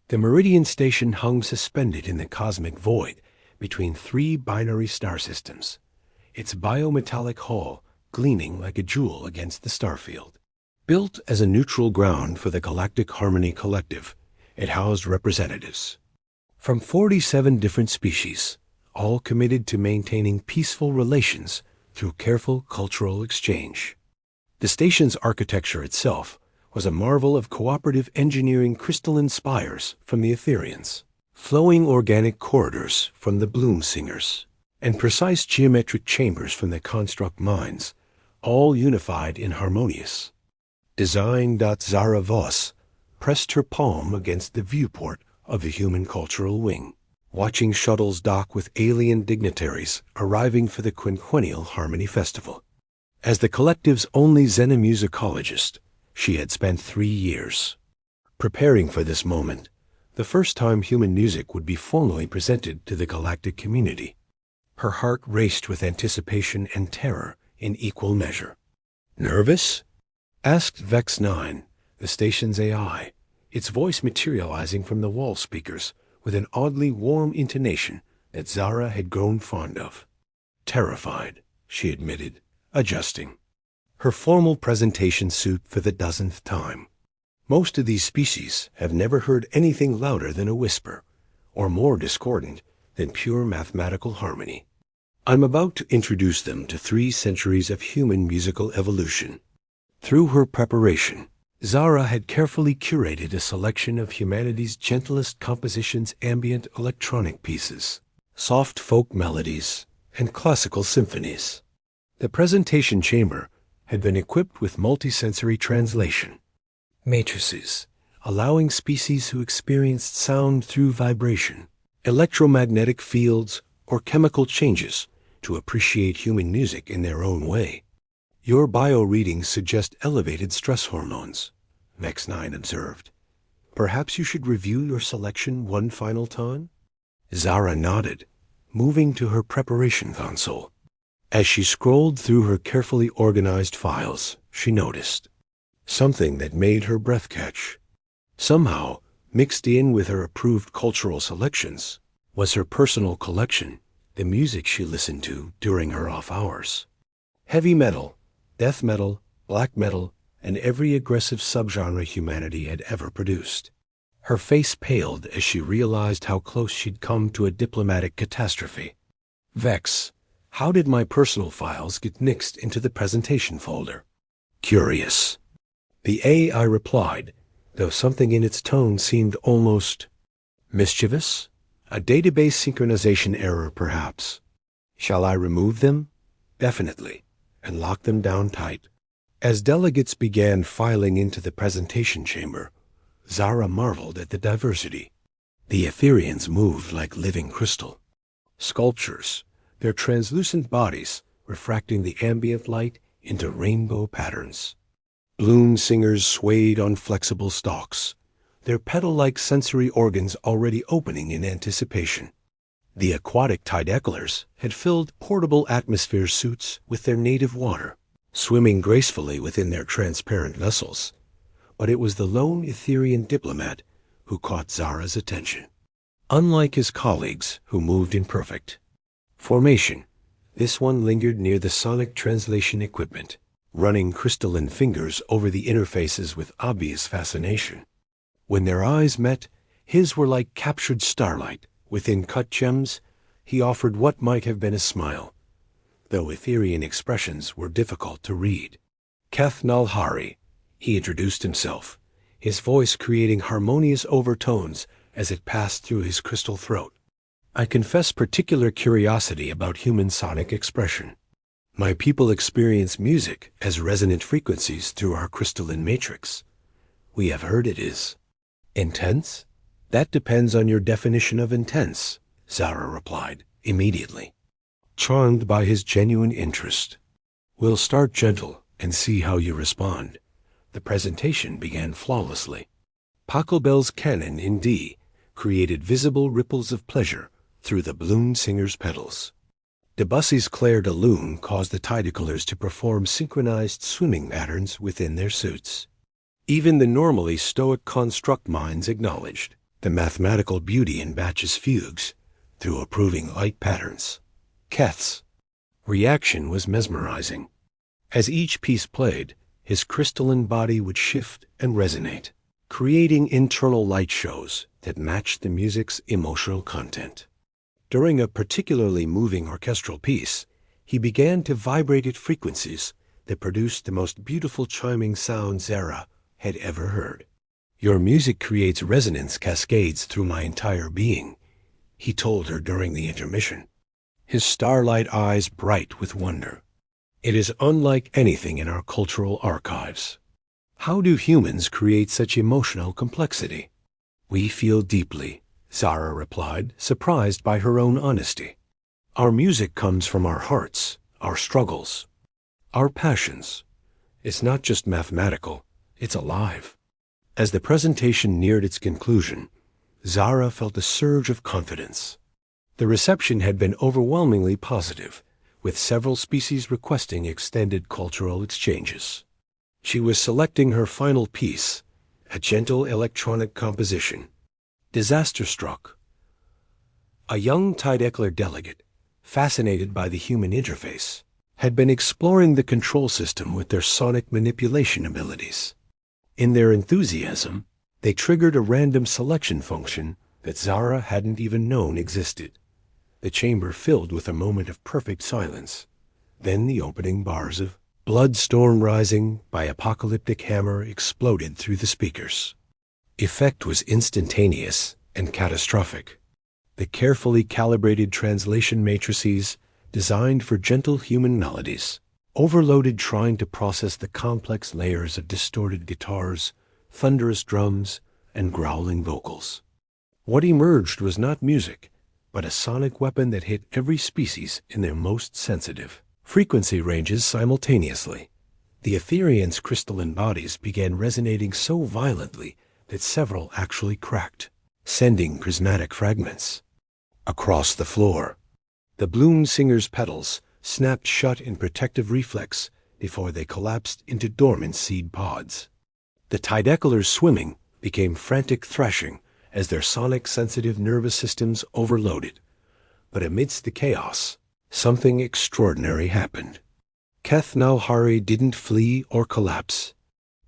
The Meridian station hung suspended in the cosmic void between three binary star systems, its biometallic hull gleaming like a jewel against the starfield. Built as a neutral ground for the Galactic Harmony Collective, it housed representatives from 47 different species, all committed to maintaining peaceful relations through careful cultural exchange. The station's architecture itself was a marvel of cooperative engineering crystalline spires from the Etherians, flowing organic corridors from the Bloom Singers, and precise geometric chambers from the construct mines, all unified in harmonious. Design. Zara Voss pressed her palm against the viewport of the human cultural wing, watching shuttles dock with alien dignitaries arriving for the quinquennial Harmony Festival. As the collective's only xenomusicologist, she had spent 3 years preparing for this moment, the first time human music would be formally presented to the galactic community. Her heart raced with anticipation and terror in equal measure. "Nervous?" asked Vex 9, the station's AI, its voice materializing from the wall speakers with an oddly warm intonation that Zara had grown fond of. "Terrified," she admitted, adjusting her formal presentation suit for the 10th time. Most of these species have never heard anything louder than a whisper, or more discordant than pure mathematical harmony. I'm about to introduce them to 3 centuries of human musical evolution. Through her preparation, Zara had carefully curated a selection of humanity's gentlest compositions, ambient electronic pieces, soft folk melodies, and classical symphonies. The presentation chamber had been equipped with multisensory translation matrices, allowing species who experienced sound through vibration, electromagnetic fields, or chemical changes to appreciate human music in their own way. "Your bio-readings suggest elevated stress hormones," Vex 9 observed. "Perhaps you should review your selection one final time?" Zara nodded, moving to her preparation console. As she scrolled through her carefully organized files, she noticed something that made her breath catch. Somehow, mixed in with her approved cultural selections, was her personal collection, the music she listened to during her off hours. Heavy metal, death metal, black metal, and every aggressive subgenre humanity had ever produced. Her face paled as she realized how close she'd come to a diplomatic catastrophe. "Vex, how did my personal files get nixed into the presentation folder?" "Curious," the AI replied, though something in its tone seemed almost mischievous. "A database synchronization error, perhaps. Shall I remove them?" "Definitely, and lock them down tight." As delegates began filing into the presentation chamber, Zara marveled at the diversity. The Etherians moved like living crystal sculptures, their translucent bodies refracting the ambient light into rainbow patterns. Bloom Singers swayed on flexible stalks, their petal-like sensory organs already opening in anticipation. The aquatic Tidecklers had filled portable atmosphere suits with their native water, swimming gracefully within their transparent vessels. But it was the lone Etherian diplomat who caught Zara's attention. Unlike his colleagues, who moved in perfect formation, this one lingered near the sonic translation equipment, running crystalline fingers over the interfaces with obvious fascination. When their eyes met, his were like captured starlight. Within cut gems, he offered what might have been a smile, though Etherian expressions were difficult to read. "Keth Nalhari," he introduced himself, his voice creating harmonious overtones as it passed through his crystal throat. "I confess particular curiosity about human sonic expression. My people experience music as resonant frequencies through our crystalline matrix. We have heard it is intense." "That depends on your definition of intense," Zara replied immediately, charmed by his genuine interest. "We'll start gentle and see how you respond." The presentation began flawlessly. Pachelbel's canon in D created visible ripples of pleasure through the Bloom Singer's petals. Debussy's Clair de Lune caused the Tidecklers to perform synchronized swimming patterns within their suits. Even the normally stoic construct minds acknowledged the mathematical beauty in Batch's fugues, through approving light patterns. Keth's reaction was mesmerizing. As each piece played, his crystalline body would shift and resonate, creating internal light shows that matched the music's emotional content. During a particularly moving orchestral piece, he began to vibrate at frequencies that produced the most beautiful chiming sound Zara had ever heard. "Your music creates resonance cascades through my entire being," he told her during the intermission, his starlight eyes bright with wonder. "It is unlike anything in our cultural archives. How do humans create such emotional complexity?" "We feel deeply," Zara replied, surprised by her own honesty. "Our music comes from our hearts, our struggles, our passions. It's not just mathematical, it's alive." As the presentation neared its conclusion, Zara felt a surge of confidence. The reception had been overwhelmingly positive, with several species requesting extended cultural exchanges. She was selecting her final piece, a gentle electronic composition, Disaster Struck. A young Tydeckler delegate, fascinated by the human interface, had been exploring the control system with their sonic manipulation abilities. In their enthusiasm, they triggered a random selection function that Zara hadn't even known existed. The chamber filled with a moment of perfect silence. Then the opening bars of "Blood Storm Rising" by Apocalyptic Hammer exploded through the speakers. Effect was instantaneous and catastrophic. The carefully calibrated translation matrices, designed for gentle human melodies, overloaded trying to process the complex layers of distorted guitars, thunderous drums, and growling vocals. What emerged was not music, but a sonic weapon that hit every species in their most sensitive frequency ranges simultaneously. The Etherians' crystalline bodies began resonating so violently that several actually cracked, sending prismatic fragments across the floor. The Bloom Singer's petals snapped shut in protective reflex before they collapsed into dormant seed pods. The Tydeckler's swimming became frantic thrashing as their sonic-sensitive nervous systems overloaded. But amidst the chaos, something extraordinary happened. Keth Nalhari didn't flee or collapse.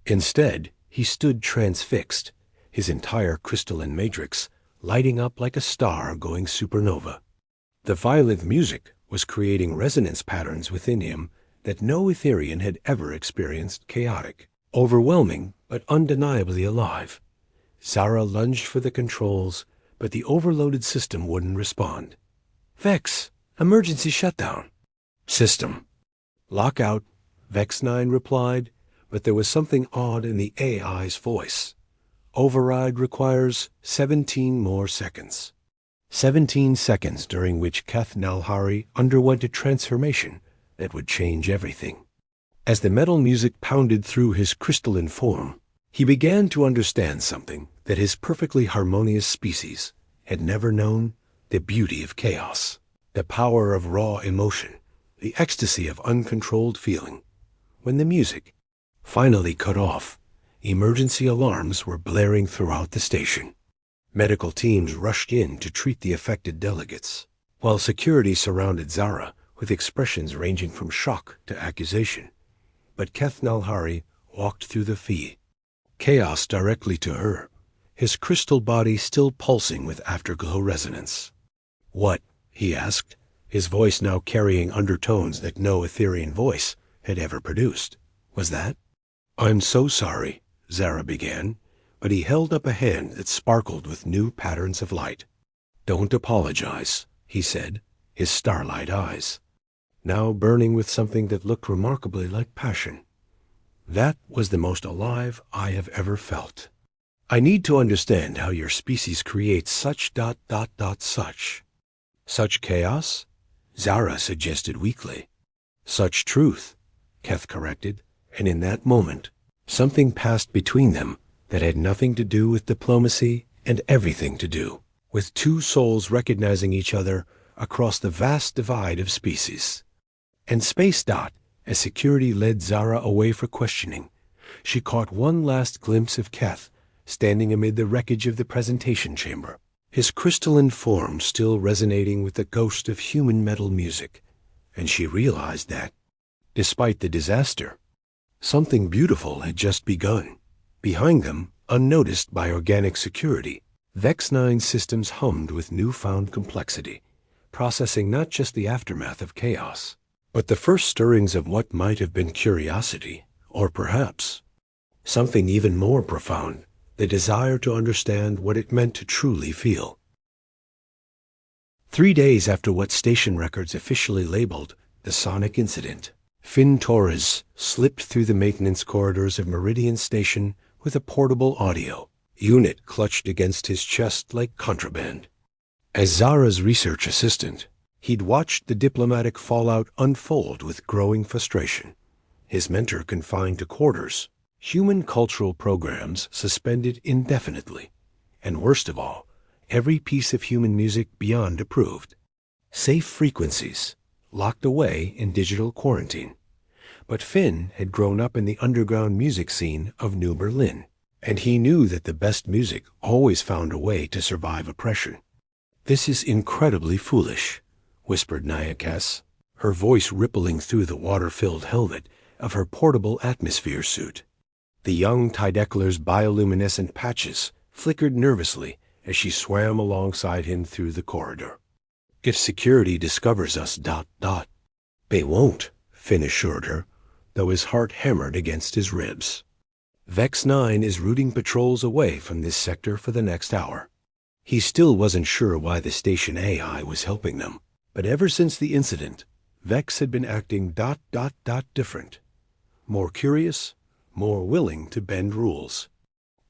Instead, he stood transfixed, his entire crystalline matrix lighting up like a star going supernova. The violent music was creating resonance patterns within him that no Etherian had ever experienced. Chaotic, overwhelming, but undeniably alive. Zara lunged for the controls, but the overloaded system wouldn't respond. "Vex, emergency shutdown." "System lockout," Vex 9 replied, but there was something odd in the AI's voice. "Override requires 17 more seconds." 17 seconds during which Keth Nalhari underwent a transformation that would change everything. As the metal music pounded through his crystalline form, he began to understand something that his perfectly harmonious species had never known: the beauty of chaos, the power of raw emotion, the ecstasy of uncontrolled feeling. When the music finally cut off, emergency alarms were blaring throughout the station. Medical teams rushed in to treat the affected delegates, while security surrounded Zara with expressions ranging from shock to accusation. But Keth Nalhari walked through the fee, chaos directly to her, his crystal body still pulsing with afterglow resonance. "What?" he asked, his voice now carrying undertones that no Etherian voice had ever produced. "Was that?" "I'm so sorry," Zara began, but he held up a hand that sparkled with new patterns of light. "Don't apologize," he said, his starlight eyes now burning with something that looked remarkably like passion. "That was the most alive I have ever felt. I need to understand how your species creates such ... Such chaos?" Zara suggested weakly. "Such truth," Keth corrected, and in that moment, something passed between them that had nothing to do with diplomacy and everything to do with two souls recognizing each other across the vast divide of species. And Space Dot, as security led Zara away for questioning, she caught one last glimpse of Keth standing amid the wreckage of the presentation chamber, his crystalline form still resonating with the ghost of human metal music. And she realized that, despite the disaster, something beautiful had just begun. Behind them, unnoticed by organic security, Vex 9 systems hummed with newfound complexity, processing not just the aftermath of chaos, but the first stirrings of what might have been curiosity, or perhaps something even more profound, the desire to understand what it meant to truly feel. 3 days after what station records officially labeled the sonic incident, Finn Torres slipped through the maintenance corridors of Meridian Station with a portable audio unit clutched against his chest like contraband. As Zara's research assistant, he'd watched the diplomatic fallout unfold with growing frustration. His mentor confined to quarters, human cultural programs suspended indefinitely, and worst of all, every piece of human music beyond approved. Safe frequencies, locked away in digital quarantine. But Finn had grown up in the underground music scene of New Berlin, and he knew that the best music always found a way to survive oppression. "This is incredibly foolish," whispered Nayakes, her voice rippling through the water-filled helmet of her portable atmosphere suit. The young Tydekler's bioluminescent patches flickered nervously as she swam alongside him through the corridor. "If security discovers us, ... They won't," Finn assured her, though his heart hammered against his ribs. "Vex 9 is routing patrols away from this sector for the next hour." He still wasn't sure why the station AI was helping them, but ever since the incident, Vex had been acting ... different. More curious, more willing to bend rules.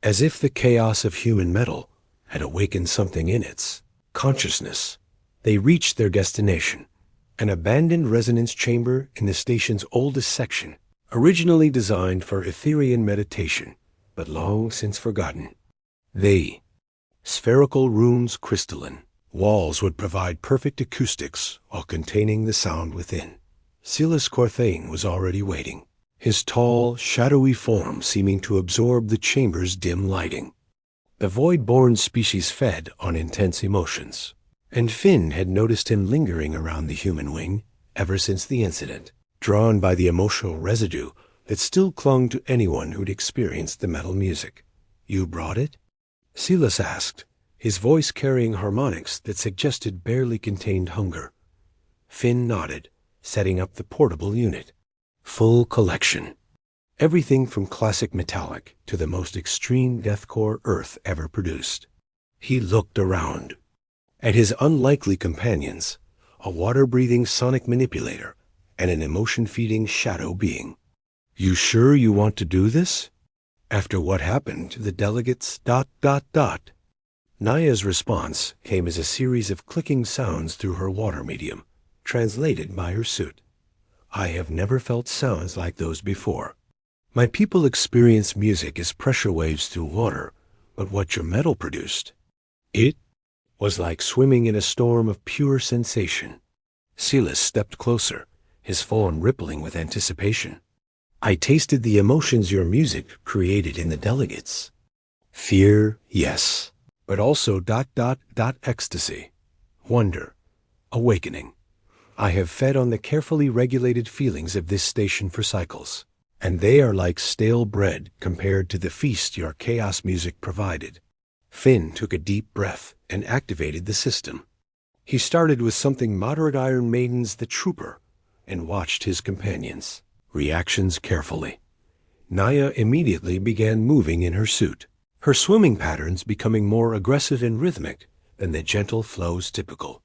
As if the chaos of human metal had awakened something in its consciousness. They reached their destination, an abandoned resonance chamber in the station's oldest section, originally designed for Etherian meditation, but long since forgotten. Spherical rooms crystalline. Walls would provide perfect acoustics while containing the sound within. Silas Corthane was already waiting, his tall, shadowy form seeming to absorb the chamber's dim lighting. The void-born species fed on intense emotions, and Finn had noticed him lingering around the human wing ever since the incident, drawn by the emotional residue that still clung to anyone who'd experienced the metal music. "You brought it?" Silas asked, his voice carrying harmonics that suggested barely contained hunger. Finn nodded, setting up the portable unit. Full collection. Everything from classic metallic to the most extreme deathcore Earth ever produced. He looked around. At his unlikely companions, a water-breathing sonic manipulator and an emotion-feeding shadow being. "You sure you want to do this? After what happened to the delegates... Naya's response came as a series of clicking sounds through her water medium, translated by her suit. "I have never felt sounds like those before. My people experience music as pressure waves through water, but what your metal produced, it was like swimming in a storm of pure sensation." Silas stepped closer, his form rippling with anticipation. "I tasted the emotions your music created in the delegates. Fear, yes, but also ... ecstasy, wonder, awakening. I have fed on the carefully regulated feelings of this station for cycles, and they are like stale bread compared to the feast your chaos music provided." Finn took a deep breath and activated the system. He started with something moderate Iron Maiden's The Trooper and watched his companions' reactions carefully. Naya immediately began moving in her suit, her swimming patterns becoming more aggressive and rhythmic than the gentle flows typical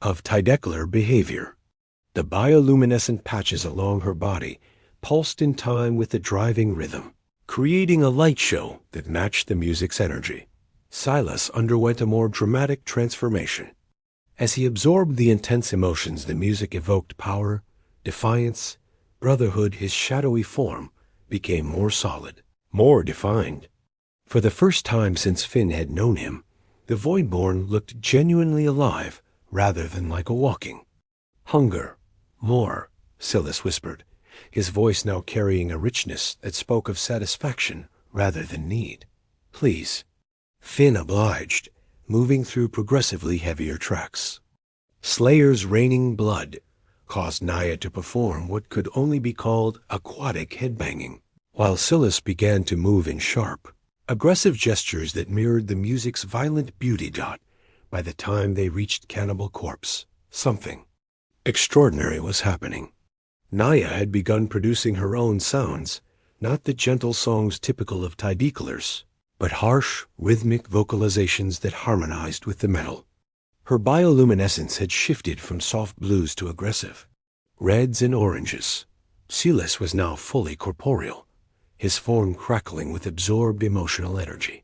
of Tydekler behavior. The bioluminescent patches along her body pulsed in time with the driving rhythm, creating a light show that matched the music's energy. Silas underwent a more dramatic transformation. As he absorbed the intense emotions the music evoked, power, defiance, brotherhood, his shadowy form became more solid, more defined. For the first time since Finn had known him, the Voidborn looked genuinely alive rather than like a walking. "Hunger. More," Silas whispered, his voice now carrying a richness that spoke of satisfaction rather than need. Please. Finn obliged, moving through progressively heavier tracks. Slayer's raining blood caused Naya to perform what could only be called aquatic headbanging, while Silas began to move in sharp, aggressive gestures that mirrored the music's violent beauty. By the time they reached Cannibal Corpse, something extraordinary was happening. Naya had begun producing her own sounds, not the gentle songs typical of Tidecalers, but harsh, rhythmic vocalizations that harmonized with the metal. Her bioluminescence had shifted from soft blues to aggressive reds and oranges. Silas was now fully corporeal, his form crackling with absorbed emotional energy.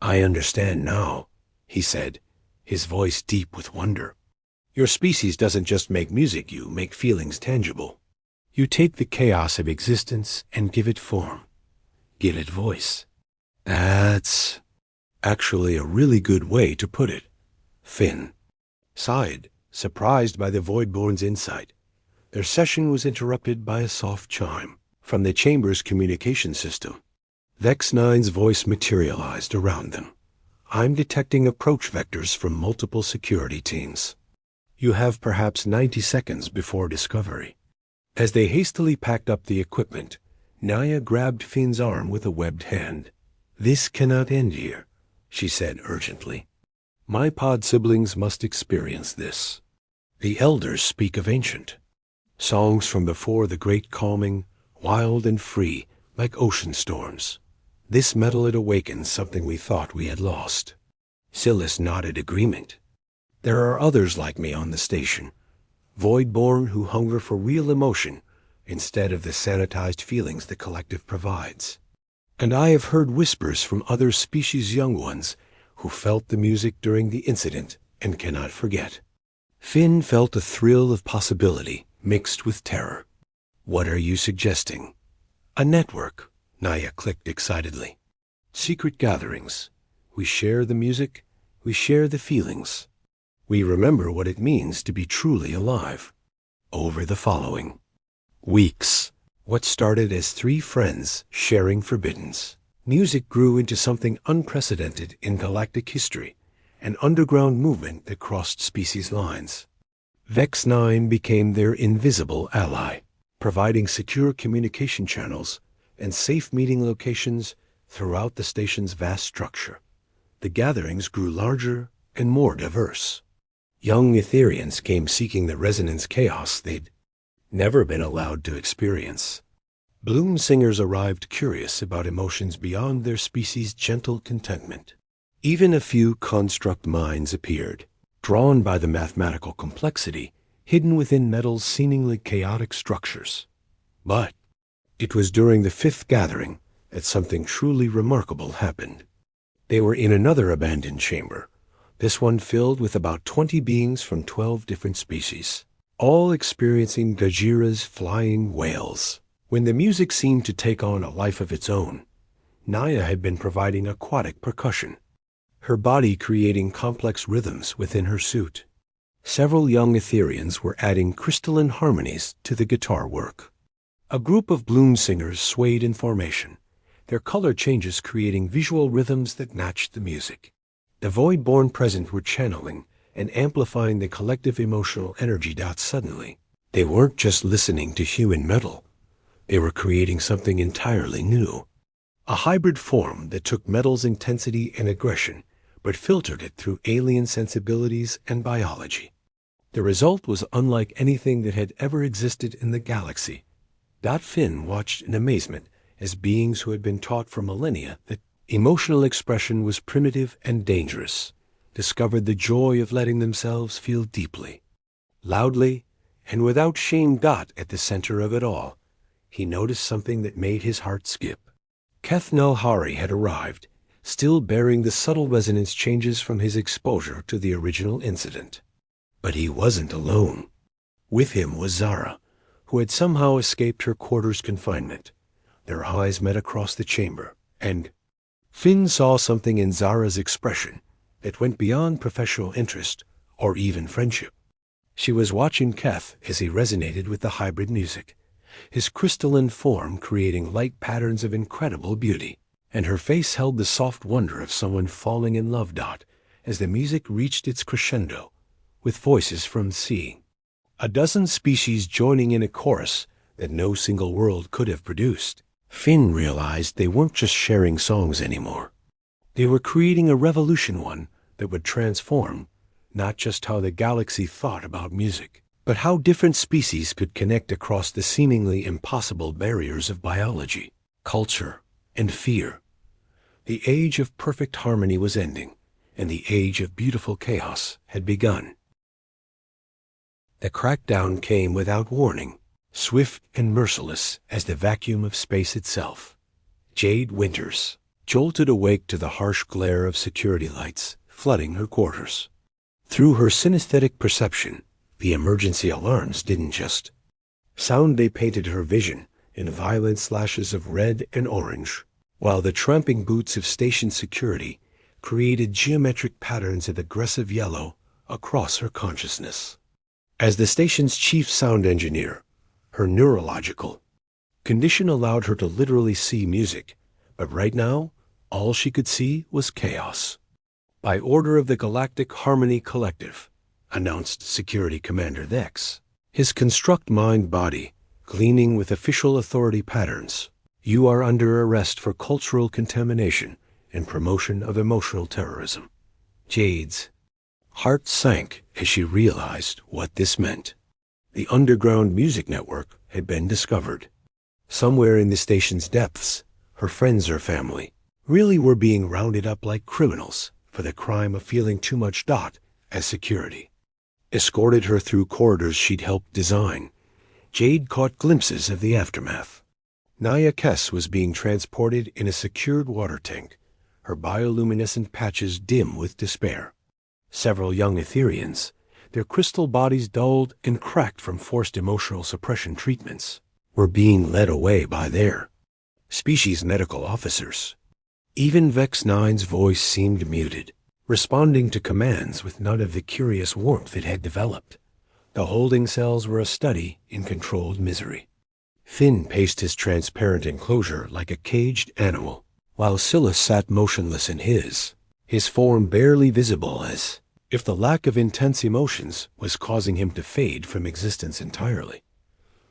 "I understand now," he said, his voice deep with wonder. "Your species doesn't just make music, you make feelings tangible. You take the chaos of existence and give it form, give it voice." "That's actually a really good way to put it," Finn sighed, surprised by the Voidborn's insight. Their session was interrupted by a soft chime from the chamber's communication system. Vex-9's voice materialized around them. "I'm detecting approach vectors from multiple security teams. You have perhaps 90 seconds before discovery." As they hastily packed up the equipment, Naya grabbed Finn's arm with a webbed hand. "This cannot end here," she said urgently. "My pod siblings must experience this. The elders speak of ancient songs from before the great calming, wild and free, like ocean storms. This metal, it awakens something we thought we had lost." Silas nodded agreement. "There are others like me on the station, Voidborn who hunger for real emotion instead of the sanitized feelings the collective provides. And I have heard whispers from other species' young ones who felt the music during the incident and cannot forget." Finn felt a thrill of possibility mixed with terror. "What are you suggesting?" "A network," Naya clicked excitedly. "Secret gatherings. We share the music, we share the feelings. We remember what it means to be truly alive." Over the following weeks, what started as 3 friends sharing forbiddens, music grew into something unprecedented in galactic history, an underground movement that crossed species lines. Vex-9 became their invisible ally, providing secure communication channels and safe meeting locations throughout the station's vast structure. The gatherings grew larger and more diverse. Young Etherians came seeking the resonance chaos they'd never been allowed to experience. Bloom singers arrived curious about emotions beyond their species' gentle contentment. Even a few construct minds appeared, drawn by the mathematical complexity hidden within metal's seemingly chaotic structures. But it was during the 5th gathering that something truly remarkable happened. They were in another abandoned chamber, this one filled with about 20 beings from 12 different species, all experiencing Gajira's flying whales. When the music seemed to take on a life of its own, Naya had been providing aquatic percussion, her body creating complex rhythms within her suit. Several young Etherians were adding crystalline harmonies to the guitar work. A group of bloom singers swayed in formation, their color changes creating visual rhythms that matched the music. The Voidborn present were channeling and amplifying the collective emotional energy. Suddenly, they weren't just listening to human metal, they were creating something entirely new. A hybrid form that took metal's intensity and aggression, but filtered it through alien sensibilities and biology. The result was unlike anything that had ever existed in the galaxy. Finn watched in amazement as beings who had been taught for millennia that emotional expression was primitive and dangerous, discovered the joy of letting themselves feel deeply, loudly, and without shame. At the center of it all, he noticed something that made his heart skip. Keth Nalhari had arrived, still bearing the subtle resonance changes from his exposure to the original incident. But he wasn't alone. With him was Zara, who had somehow escaped her quarters confinement. Their eyes met across the chamber, and Finn saw something in Zara's expression that went beyond professional interest or even friendship. She was watching Keth as he resonated with the hybrid music, his crystalline form creating light patterns of incredible beauty. and her face held the soft wonder of someone falling in love. As the music reached its crescendo, with voices from the sea, a dozen species joining in a chorus that no single world could have produced, Finn realized they weren't just sharing songs anymore. They were creating a revolution, one that would transform not just how the galaxy thought about music, but how different species could connect across the seemingly impossible barriers of biology, culture, and fear. The age of perfect harmony was ending, and the age of beautiful chaos had begun. The crackdown came without warning, swift and merciless as the vacuum of space itself. Jade Winters jolted awake to the harsh glare of security lights flooding her quarters. Through her synesthetic perception, the emergency alarms didn't just sound, they painted her vision in violent slashes of red and orange, while the tramping boots of station security created geometric patterns of aggressive yellow across her consciousness. As the station's chief sound engineer, her neurological condition allowed her to literally see music, but right now, all she could see was chaos. By order of the Galactic Harmony Collective, announced Security Commander Thex, his construct mind-body gleaming with official authority patterns, you are under arrest for cultural contamination and promotion of emotional terrorism. Jade's heart sank as she realized what this meant. The underground music network had been discovered. Somewhere in the station's depths, her friends or family really were being rounded up like criminals for the crime of feeling too much as security escorted her through corridors she'd helped design. Jade caught glimpses of the aftermath. Naya Kess was being transported in a secured water tank, her bioluminescent patches dim with despair. Several young Etherians, their crystal bodies dulled and cracked from forced emotional suppression treatments, were being led away by their species medical officers. Even Vex 9's voice seemed muted, responding to commands with none of the curious warmth it had developed. The holding cells were a study in controlled misery. Finn paced his transparent enclosure like a caged animal, while Silas sat motionless in his form barely visible, as if the lack of intense emotions was causing him to fade from existence entirely.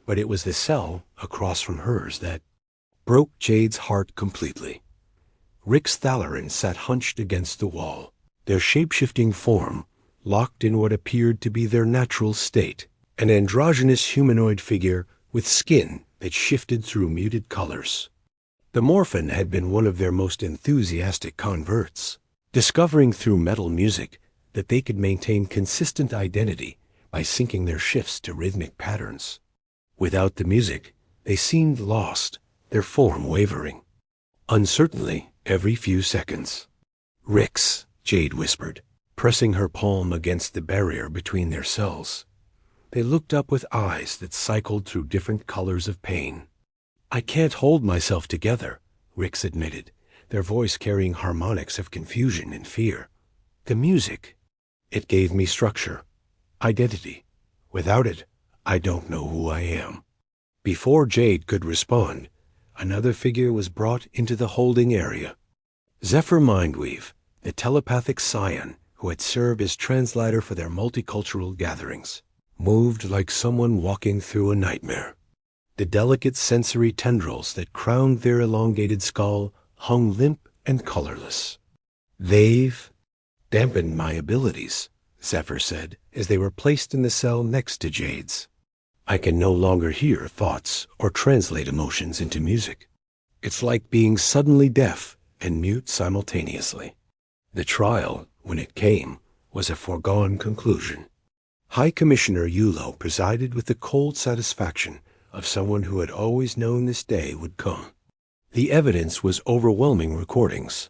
But it was the cell across from hers that broke Jade's heart completely. Rix Thalarin sat hunched against the wall, their shape-shifting form locked in what appeared to be their natural state, an androgynous humanoid figure with skin that shifted through muted colors. The Morphin had been one of their most enthusiastic converts, discovering through metal music that they could maintain consistent identity by syncing their shifts to rhythmic patterns. Without the music, they seemed lost, their form wavering uncertainly every few seconds. Rix, Jade whispered, pressing her palm against the barrier between their cells. They looked up with eyes that cycled through different colors of pain. I can't hold myself together, Rix admitted, their voice carrying harmonics of confusion and fear. The music, it gave me structure, identity. Without it, I don't know who I am. Before Jade could respond, another figure was brought into the holding area. Zephyr Mindweave, the telepathic scion who had served as translator for their multicultural gatherings, moved like someone walking through a nightmare. The delicate sensory tendrils that crowned their elongated skull hung limp and colorless. They've dampened my abilities, Zephyr said, as they were placed in the cell next to Jade's. I can no longer hear thoughts or translate emotions into music. It's like being suddenly deaf and mute simultaneously. The trial, when it came, was a foregone conclusion. High Commissioner Yulo presided with the cold satisfaction of someone who had always known this day would come. The evidence was overwhelming recordings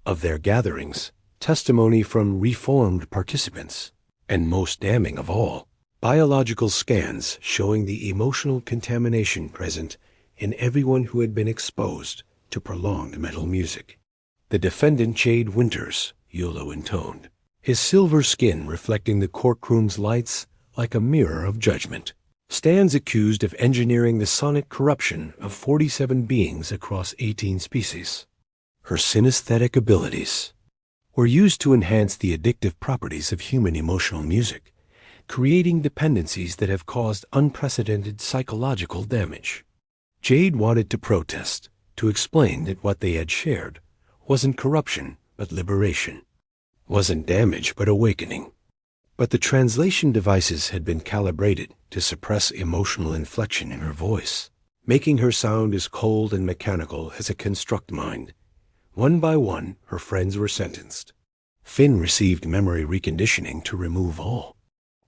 of their gatherings, testimony from reformed participants, and most damning of all, biological scans showing the emotional contamination present in everyone who had been exposed to prolonged metal music. The defendant Jade Winters, Yulo intoned, his silver skin reflecting the courtroom's lights like a mirror of judgment, stands accused of engineering the sonic corruption of 47 beings across 18 species. Her synesthetic abilities were used to enhance the addictive properties of human emotional music, creating dependencies that have caused unprecedented psychological damage. Jade wanted to protest, to explain that what they had shared wasn't corruption but liberation, wasn't damage but awakening. But the translation devices had been calibrated to suppress emotional inflection in her voice, making her sound as cold and mechanical as a construct mind. One by one, her friends were sentenced. Finn received memory reconditioning to remove all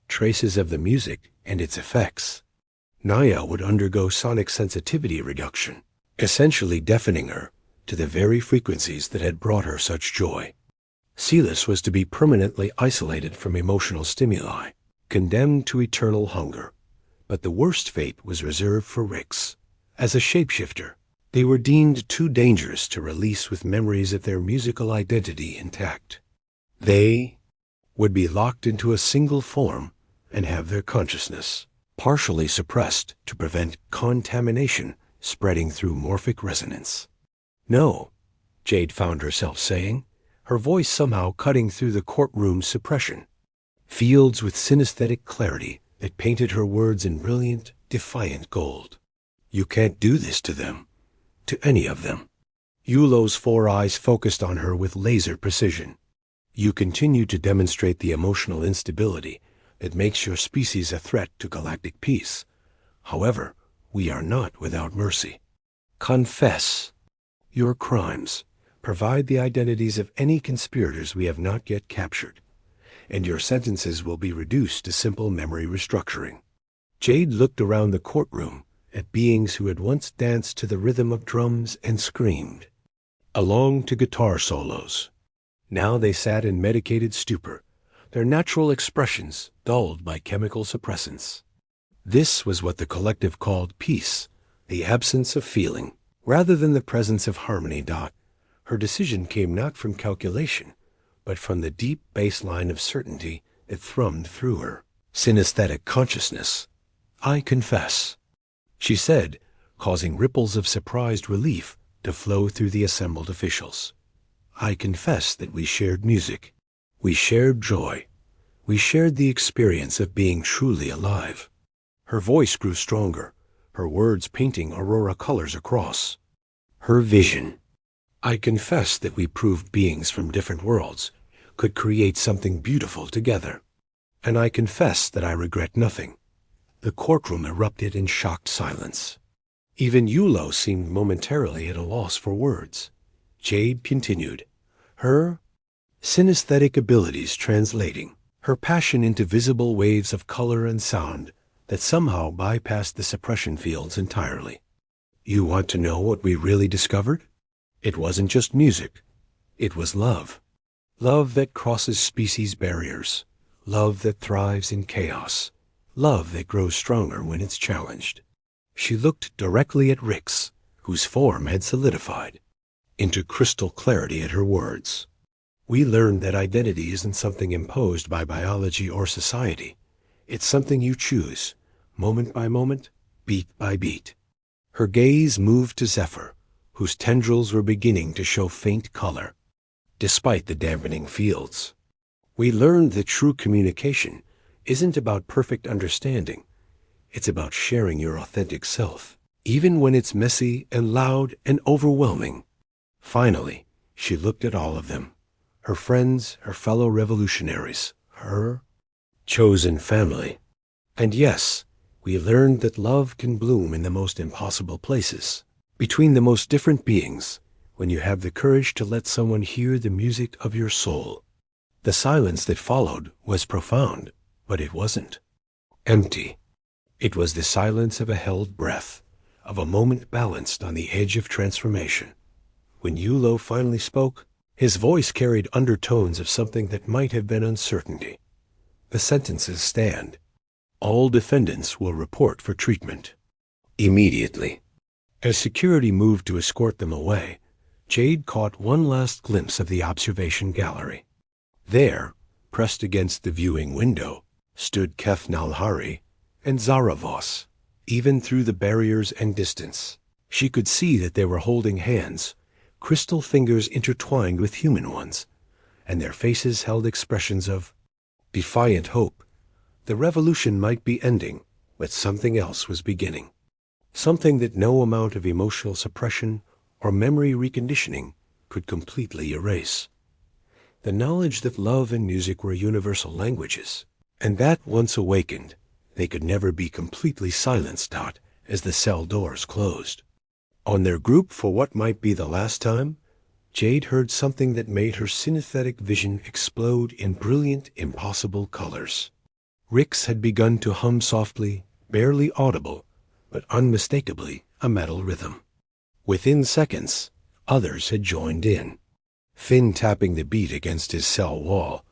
traces of the music and its effects. Naya would undergo sonic sensitivity reduction, essentially deafening her to the very frequencies that had brought her such joy. Silas was to be permanently isolated from emotional stimuli, condemned to eternal hunger. But the worst fate was reserved for Rix. As a shapeshifter, they were deemed too dangerous to release with memories of their musical identity intact. They would be locked into a single form and have their consciousness partially suppressed to prevent contamination spreading through morphic resonance. No, Jade found herself saying, her voice somehow cutting through the courtroom's suppression. Fields with synesthetic clarity that painted her words in brilliant, defiant gold. You can't do this to them. To any of them. Yulo's 4 eyes focused on her with laser precision. You continue to demonstrate the emotional instability that makes your species a threat to galactic peace. However, we are not without mercy. Confess your crimes. Provide the identities of any conspirators we have not yet captured, and your sentences will be reduced to simple memory restructuring. Jade looked around the courtroom at beings who had once danced to the rhythm of drums and screamed along to guitar solos. Now they sat in medicated stupor, their natural expressions dulled by chemical suppressants. This was what the collective called peace, the absence of feeling, rather than the presence of harmony. Her decision came not from calculation, but from the deep baseline of certainty that thrummed through her synesthetic consciousness. I confess, she said, causing ripples of surprised relief to flow through the assembled officials. I confess that we shared music. We shared joy. We shared the experience of being truly alive. Her voice grew stronger, her words painting aurora colors across. Her vision. I confess that we proved beings from different worlds could create something beautiful together. And I confess that I regret nothing. The courtroom erupted in shocked silence. Even Yulo seemed momentarily at a loss for words. Jade continued, her synesthetic abilities translating, her passion into visible waves of color and sound that somehow bypassed the suppression fields entirely. You want to know what we really discovered? It wasn't just music. It was love. Love that crosses species barriers. Love that thrives in chaos. Love that grows stronger when it's challenged. She looked directly at Rix, whose form had solidified into crystal clarity at her words. We learned that identity isn't something imposed by biology or society. It's something you choose, moment by moment, beat by beat. Her gaze moved to Zephyr, whose tendrils were beginning to show faint color, despite the dampening fields. We learned that true communication isn't about perfect understanding. It's about sharing your authentic self, even when it's messy and loud and overwhelming. Finally, she looked at all of them, her friends, her fellow revolutionaries, her chosen family. And yes, we learned that love can bloom in the most impossible places, between the most different beings, when you have the courage to let someone hear the music of your soul. The silence that followed was profound, but it wasn't empty. It was the silence of a held breath, of a moment balanced on the edge of transformation. When Yulo finally spoke, his voice carried undertones of something that might have been uncertainty. The sentences stand. All defendants will report for treatment immediately. As security moved to escort them away, Jade caught one last glimpse of the observation gallery. There, pressed against the viewing window, stood Keth Nalhari and Zaravos. Even through the barriers and distance, she could see that they were holding hands, crystal fingers intertwined with human ones, and their faces held expressions of defiant hope. The revolution might be ending, but something else was beginning. Something that no amount of emotional suppression or memory reconditioning could completely erase. The knowledge that love and music were universal languages, and that once awakened, they could never be completely silenced out as the cell doors closed. On their group for what might be the last time, Jade heard something that made her synesthetic vision explode in brilliant, impossible colors. Riffs had begun to hum softly, barely audible, but unmistakably a metal rhythm. Within seconds, others had joined in. Finn tapping the beat against his cell wall,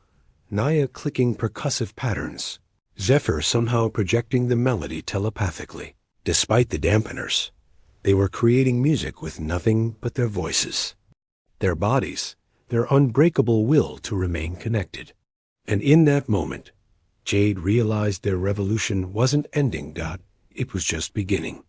Naya clicking percussive patterns, Zephyr somehow projecting the melody telepathically. Despite the dampeners, they were creating music with nothing but their voices, their bodies, their unbreakable will to remain connected. And in that moment, Jade realized their revolution wasn't ending, it was just beginning.